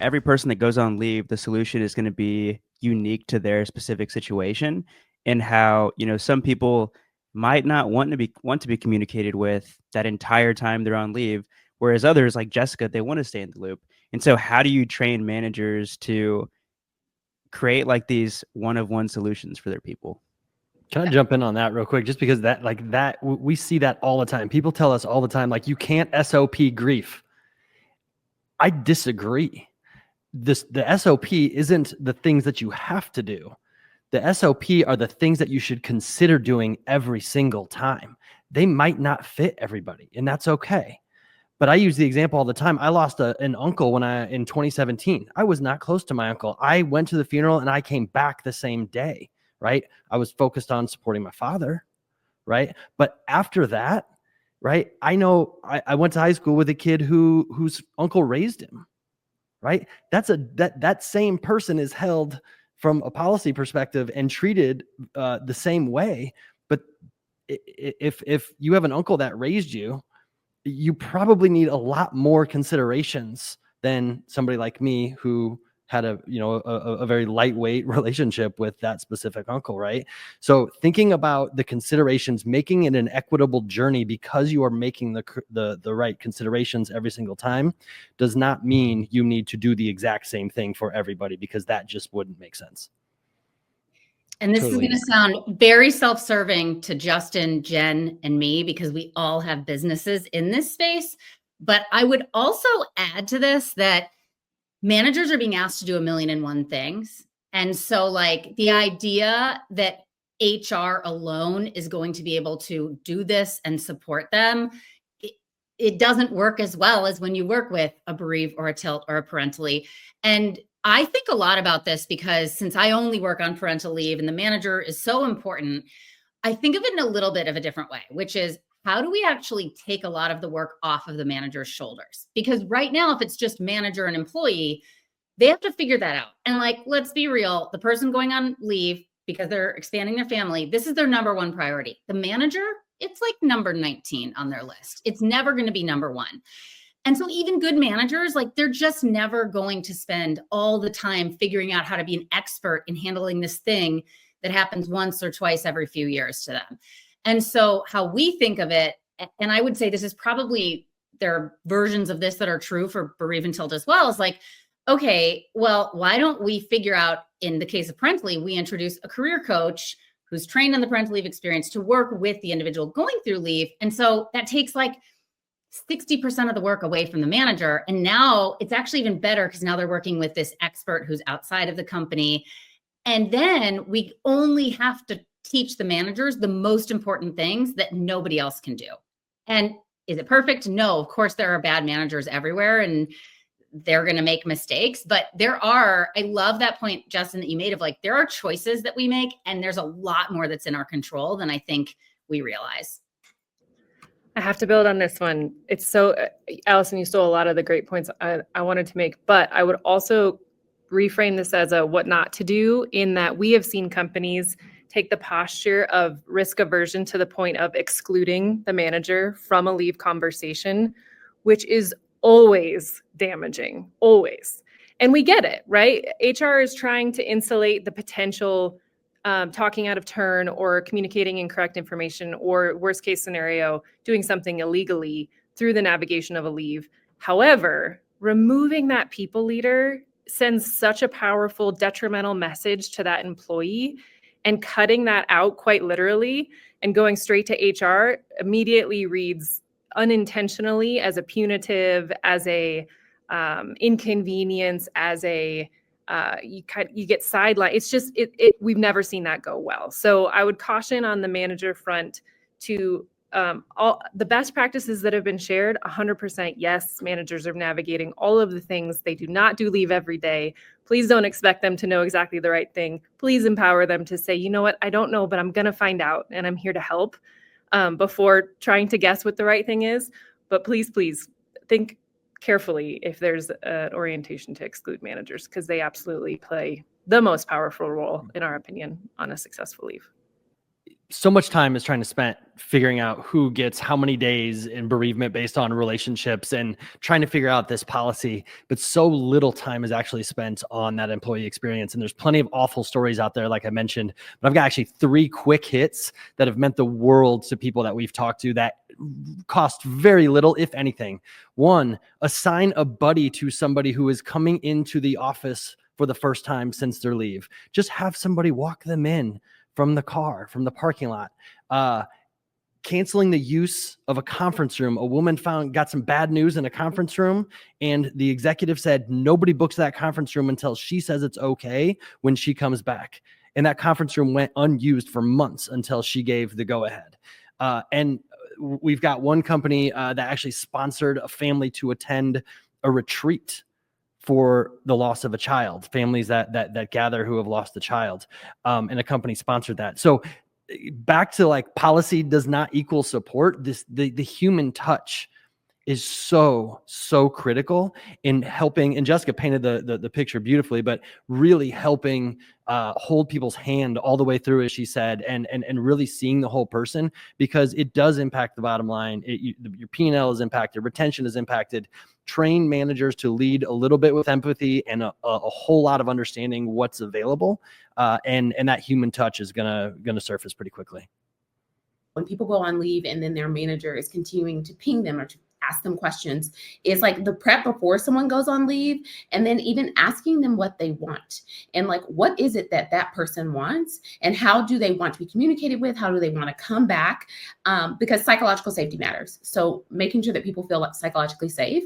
every person that goes on leave, the solution is going to be unique to their specific situation, and how, some people might not want to be communicated with that entire time they're on leave, whereas others like Jessica, they want to stay in the loop. And so how do you train managers to create like these one-of-one solutions for their people? Can I jump in on that real quick? Just because we see that all the time. People tell us all the time, like, you can't SOP grief. I disagree. The SOP isn't the things that you have to do. The SOP are the things that you should consider doing every single time. They might not fit everybody, and that's okay. But I use the example all the time. I lost an uncle in 2017. I was not close to my uncle. I went to the funeral and I came back the same day, right? I was focused on supporting my father, right? But after that, right, I know I went to high school with a kid whose uncle raised him, right? That same person is held from a policy perspective and treated the same way. But if you have an uncle that raised you, you probably need a lot more considerations than somebody like me who had a very lightweight relationship with that specific uncle, right? So thinking about the considerations, making it an equitable journey because you are making the right considerations every single time, does not mean you need to do the exact same thing for everybody, because that just wouldn't make sense. And this totally is going to sound very self-serving to Justin, Jen, and me, because we all have businesses in this space. But I would also add to this that managers are being asked to do 1,000,001 things. And so like the idea that HR alone is going to be able to do this and support them, it doesn't work as well as when you work with a bereaved or a tilt or a parentally. And I think a lot about this because since I only work on parental leave and the manager is so important, I think of it in a little bit of a different way, which is how do we actually take a lot of the work off of the manager's shoulders? Because right now, if it's just manager and employee, they have to figure that out. And like, let's be real, the person going on leave because they're expanding their family, this is their number one priority. The manager, it's like number 19 on their list. It's never going to be number one. And so even good managers, like they're just never going to spend all the time figuring out how to be an expert in handling this thing that happens once or twice every few years to them. And so how we think of it, and I would say this is probably, there are versions of this that are true for bereave and tilt as well, is like, okay, well, why don't we figure out, in the case of parental leave, we introduce a career coach who's trained on the parental leave experience to work with the individual going through leave. And so that takes like 60% of the work away from the manager. And now it's actually even better because now they're working with this expert who's outside of the company. And then we only have to teach the managers the most important things that nobody else can do. And is it perfect? No, of course there are bad managers everywhere and they're going to make mistakes, but I love that point, Justin, that you made of like, there are choices that we make and there's a lot more that's in our control than I think we realize. I have to build on this one. It's so, Allison, you stole a lot of the great points I wanted to make, but I would also reframe this as a what not to do, in that we have seen companies take the posture of risk aversion to the point of excluding the manager from a leave conversation, which is always damaging, always. And we get it, right? HR is trying to insulate the potential talking out of turn or communicating incorrect information, or worst case scenario, doing something illegally through the navigation of a leave. However, removing that people leader sends such a powerful detrimental message to that employee, and cutting that out quite literally and going straight to HR immediately reads unintentionally as a punitive, as a inconvenience, as a you get sidelined. It's just, we've never seen that go well. So I would caution on the manager front to all the best practices that have been shared, 100% yes, managers are navigating all of the things. They do not do leave every day. Please don't expect them to know exactly the right thing. Please empower them to say, you know what, I don't know, but I'm going to find out and I'm here to help, before trying to guess what the right thing is. But please think carefully if there's an orientation to exclude managers, because they absolutely play the most powerful role, in our opinion, on a successful leave. so much time is trying to spend figuring out who gets how many days in bereavement based on relationships and trying to figure out this policy, but so little time is actually spent on that employee experience. And there's plenty of awful stories out there, like I mentioned, but I've got actually 3 quick hits that have meant the world to people that we've talked to that cost very little, if anything. 1, assign a buddy to somebody who is coming into the office for the first time since their leave. Just have somebody walk them in from the car, from the parking lot. Canceling the use of a conference room. A woman got some bad news in a conference room, and the executive said nobody books that conference room until she says it's okay when she comes back. And that conference room went unused for months until she gave the go-ahead. And we've got one company that actually sponsored a family to attend a retreat for the loss of a child, families that gather who have lost a child, and a company sponsored that. So back to like, policy does not equal support. The human touch is so critical in helping, and Jessica painted the picture beautifully, but really helping hold people's hand all the way through, as she said, and really seeing the whole person, because it does impact the bottom line. Your P&L is impacted, retention is impacted. Train managers to lead a little bit with empathy and a whole lot of understanding what's available, and that human touch is gonna surface pretty quickly. When people go on leave and then their manager is continuing to ping them or to ask them questions, is like the prep before someone goes on leave, and then even asking them what they want and like, what is it that that person wants and how do they want to be communicated with? How do they want to come back? Because psychological safety matters. So making sure that people feel like psychologically safe.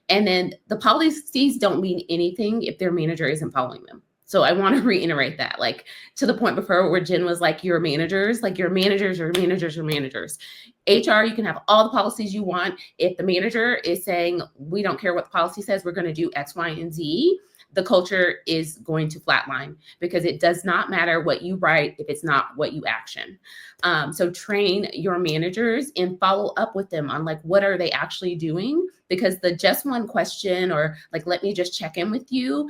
And then the policies don't mean anything if their manager isn't following them. So I want to reiterate that, like to the point before where Jen was like, your managers, like your managers, your managers, your managers. HR, you can have all the policies you want. If the manager is saying, we don't care what the policy says, we're going to do X, Y, and Z, the culture is going to flatline, because it does not matter what you write if it's not what you action. So train your managers and follow up with them on like, what are they actually doing? Because the just one question or like, let me just check in with you,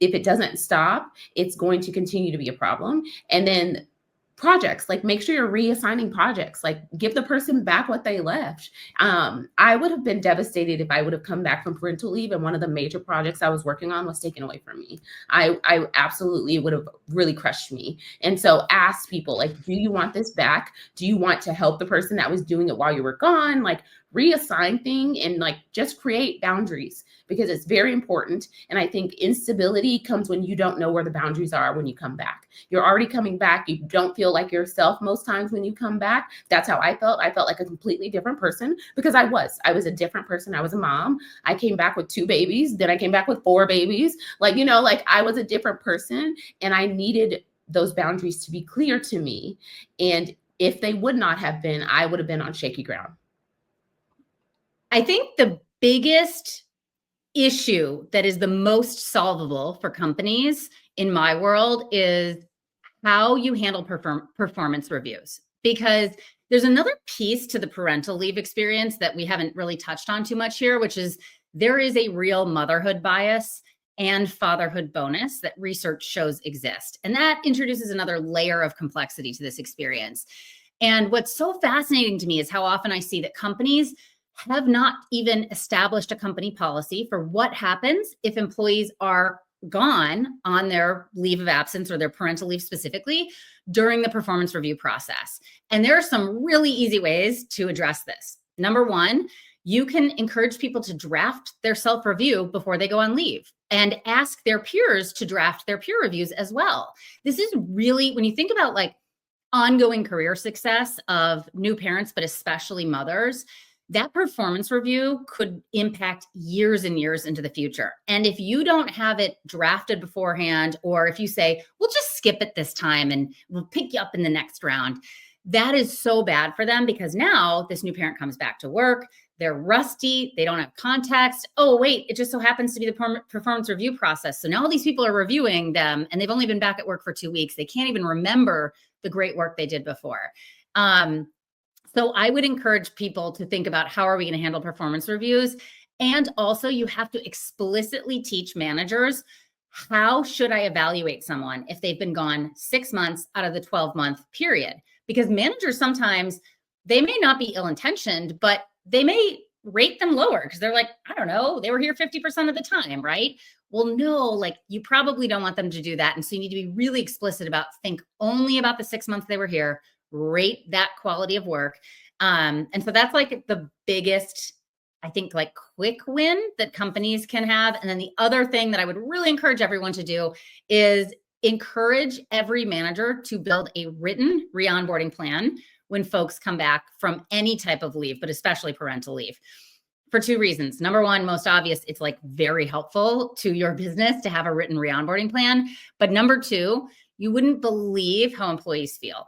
if it doesn't stop, it's going to continue to be a problem. And then projects, like make sure you're reassigning projects, like give the person back what they left. I would have been devastated if I would have come back from parental leave and one of the major projects I was working on was taken away from me. I absolutely would have really crushed me. And so ask people, like, do you want this back? Do you want to help the person that was doing it while you were gone? Like reassign thing and like just create boundaries, because it's very important. And I think instability comes when you don't know where the boundaries are when you come back. You're already coming back. You don't feel like yourself most times when you come back. That's how I felt. I felt like a completely different person because I was a different person. I was a mom. I came back with 2 babies. Then I came back with 4 babies. Like, you know, like I was a different person and I needed those boundaries to be clear to me. And if they would not have been, I would have been on shaky ground. I think the biggest issue that is the most solvable for companies in my world is how you handle performance reviews, because there's another piece to the parental leave experience that we haven't really touched on too much here, which is there is a real motherhood bias and fatherhood bonus that research shows exist. And that introduces another layer of complexity to this experience. And what's so fascinating to me is how often I see that companies have not even established a company policy for what happens if employees are gone on their leave of absence or their parental leave specifically during the performance review process. And there are some really easy ways to address this. Number 1, you can encourage people to draft their self-review before they go on leave and ask their peers to draft their peer reviews as well. This is really, when you think about like ongoing career success of new parents, but especially mothers, that performance review could impact years and years into the future. And if you don't have it drafted beforehand, or if you say, we'll just skip it this time and we'll pick you up in the next round, that is so bad for them, because now this new parent comes back to work, they're rusty, they don't have context. Oh, wait, it just so happens to be the performance review process. So now all these people are reviewing them and they've only been back at work for 2 weeks. They can't even remember the great work they did before. So I would encourage people to think about, how are we going to handle performance reviews? And also you have to explicitly teach managers how should I evaluate someone if they've been gone 6 months out of the 12-month period? Because managers sometimes, they may not be ill-intentioned, but they may rate them lower because they're like, I don't know, they were here 50% of the time, right? Well, no, like you probably don't want them to do that. And so you need to be really explicit about, think only about the 6 months they were here, rate that quality of work. And so that's like the biggest, I think, like quick win that companies can have. And then the other thing that I would really encourage everyone to do is encourage every manager to build a written re-onboarding plan when folks come back from any type of leave, but especially parental leave, for 2 reasons. Number one, most obvious, it's like very helpful to your business to have a written re-onboarding plan. But number 2, you wouldn't believe how employees feel.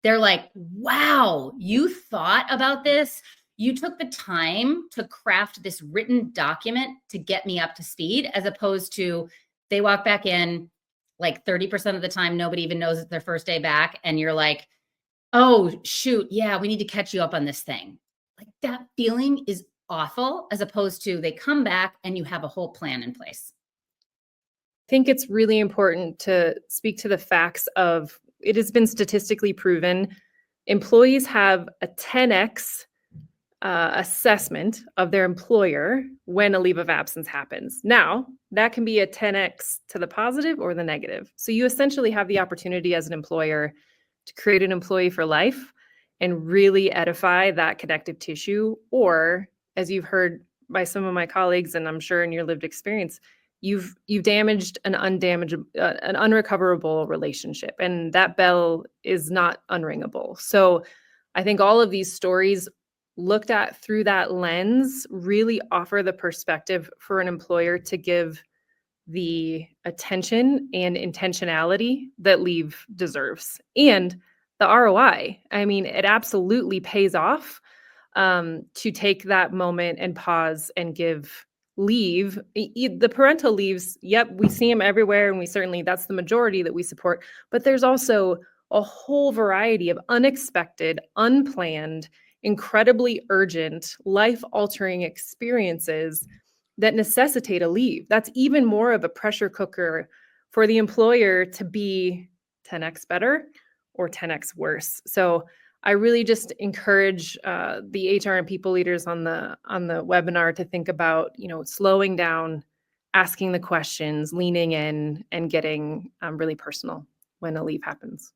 They're like, wow, you thought about this. You took the time to craft this written document to get me up to speed, as opposed to they walk back in like 30% of the time, nobody even knows it's their first day back. And you're like, oh, shoot, yeah, we need to catch you up on this thing. Like that feeling is awful, as opposed to they come back and you have a whole plan in place. I think it's really important to speak to the facts of, it has been statistically proven, employees have a 10x assessment of their employer when a leave of absence happens. Now, that can be a 10x to the positive or the negative. So you essentially have the opportunity as an employer to create an employee for life and really edify that connective tissue. Or, as you've heard by some of my colleagues, and I'm sure in your lived experience, you've damaged an unrecoverable relationship, and that bell is not unringable. So I think all of these stories looked at through that lens really offer the perspective for an employer to give the attention and intentionality that leave deserves, and the ROI. I mean, it absolutely pays off to take that moment and pause and give leave. The parental leaves, yep, we see them everywhere, and we certainly, that's the majority that we support, but there's also a whole variety of unexpected, unplanned, incredibly urgent, life-altering experiences that necessitate a leave. That's even more of a pressure cooker for the employer to be 10x better or 10x worse. So I really just encourage the HR and people leaders on the webinar to think about, slowing down, asking the questions, leaning in, and getting really personal when a leave happens.